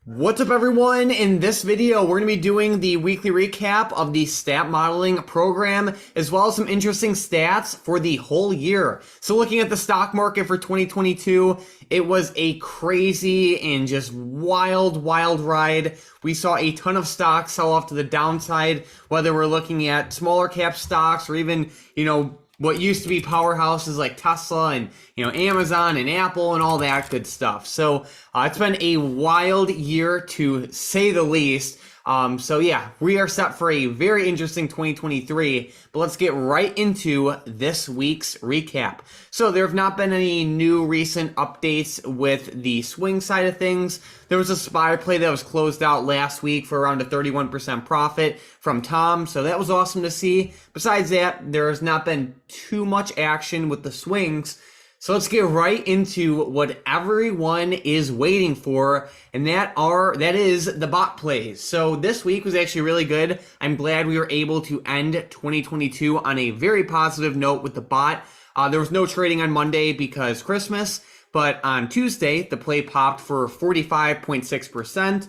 What's up, everyone? In this video, we're going to be doing the weekly recap of the stat modeling program, as well as some interesting stats for the whole year. So looking at the stock market for 2022, it was a crazy and just wild ride. We saw a ton of stocks sell off to the downside, whether we're looking at smaller cap stocks or even, what used to be powerhouses like Tesla and Amazon and Apple and all that good stuff. So it's been a wild year to say the least. So yeah, we are set for a very interesting 2023, but let's get right into this week's recap. So there have not been any new recent updates with the swing side of things. There was a SPY play that was closed out last week for around a 31% profit from Tom, so that was awesome to see. Besides that, there has not been too much action with the swings. So let's get right into what everyone is waiting for, and that is the bot plays. So this week was actually really good. I'm glad we were able to end 2022 on a very positive note with the bot. There was no trading on Monday because Christmas, but on Tuesday, the play popped for 45.6%.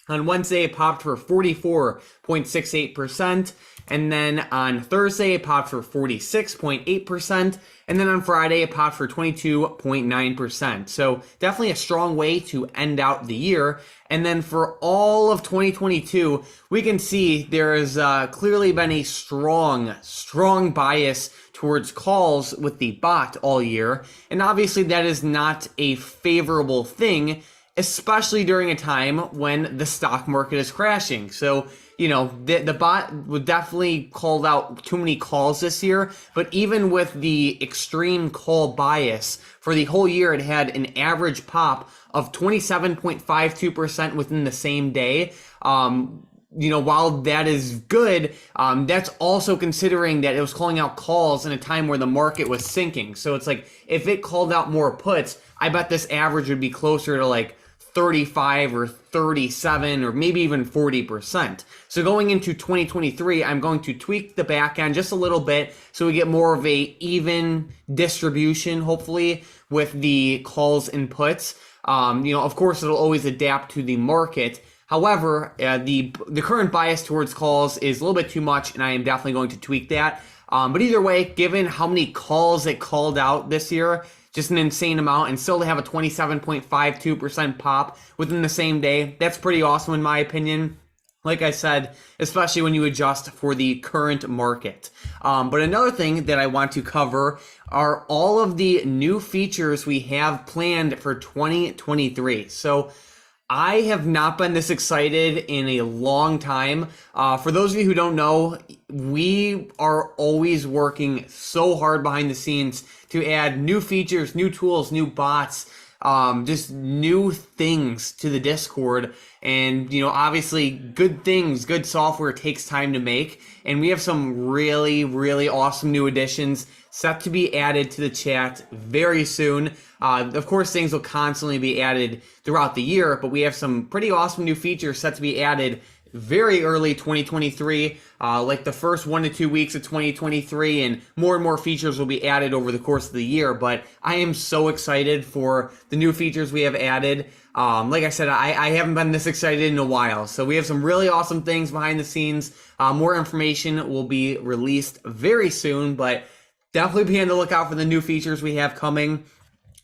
On Wednesday, it popped for 44.68%. And then on Thursday, it popped for 46.8%. And then on Friday, it popped for 22.9%. So definitely a strong way to end out the year. And then for all of 2022, we can see there has clearly been a strong bias towards calls with the bot all year. And obviously that is not a favorable thing, especially during a time when the stock market is crashing. So, the bot would definitely called out too many calls this year, but even with the extreme call bias for the whole year, it had an average pop of 27.52% within the same day. While that is good, that's also considering that it was calling out calls in a time where the market was sinking. So it's like, if it called out more puts, I bet this average would be closer to like 35 or 37 or maybe even 40%. So going into 2023, I'm going to tweak the back end just a little bit so we get more of a even distribution, hopefully, with the calls and puts. Of course, it'll always adapt to the market. However, the current bias towards calls is a little bit too much, and I am definitely going to tweak that. But either way, given how many calls it called out this year, just an insane amount, and still to have a 27.52% pop within the same day, that's pretty awesome in my opinion. Like I said, especially when you adjust for the current market. But another thing that I want to cover are all of the new features we have planned for 2023. So I have not been this excited in a long time. For those of you who don't know, we are always working so hard behind the scenes to add new features, new tools, new bots, just new things to the Discord. And, obviously good things, good software takes time to make. And we have some really awesome new additions set to be added to the chat very soon. Of course, things will constantly be added throughout the year, but we have some pretty awesome new features set to be added very early 2023, like the first 1 to 2 weeks of 2023, and more features will be added over the course of the year. But I am so excited for the new features we have added. Like I said, I haven't been this excited in a while. So we have some really awesome things behind the scenes. More information will be released very soon, but definitely be on the lookout for the new features we have coming.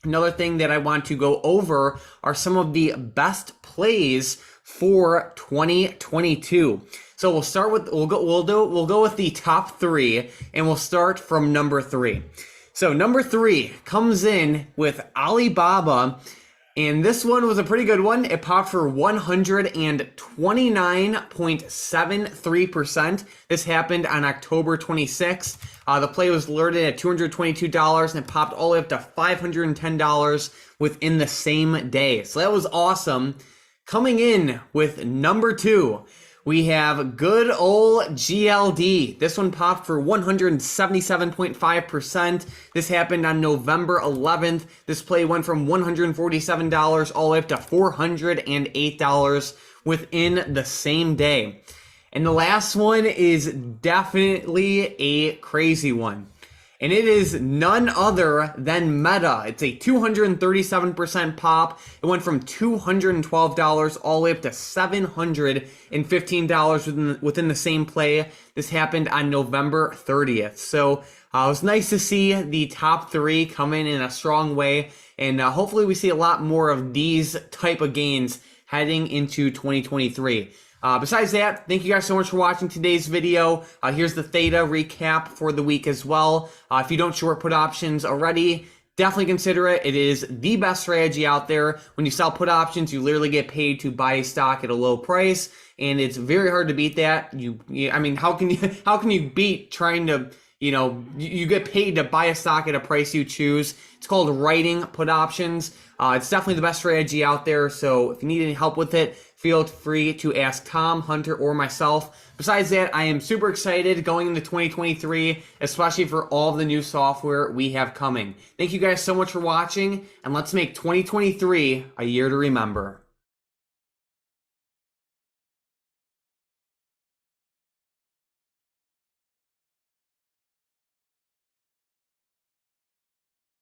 Another thing that I want to go over are some of the best plays for 2022. So we'll go with the top 3, and we'll start from number 3. So number 3 comes in with Alibaba, and this one was a pretty good one. It popped for 129.73%. This happened on October 26th. The play was alerted at $222 and it popped all the way up to $510 within the same day. So that was awesome. Coming in with number 2, we have good old GLD. This one popped for 177.5%. This happened on November 11th. This play went from $147 all the way up to $408 within the same day. And the last one is definitely a crazy one. And it is none other than Meta. It's a 237% pop. It went from $212 all the way up to $715 within the same play. This happened on November 30th. So it was nice to see the top three come in a strong way. And hopefully we see a lot more of these type of gains heading into 2023. Besides that, thank you guys so much for watching today's video. Here's the theta recap for the week as well. If you don't short put options already, definitely consider it. It is the best strategy out there. When you sell put options, you literally get paid to buy a stock at a low price, and it's very hard to beat that. I mean, how can you beat trying to, you get paid to buy a stock at a price you choose? It's called writing put options. It's definitely the best strategy out there. So if you need any help with it, feel free to ask Tom, Hunter, or myself. Besides that, I am super excited going into 2023, especially for all the new software we have coming. Thank you guys so much for watching, and let's make 2023 a year to remember.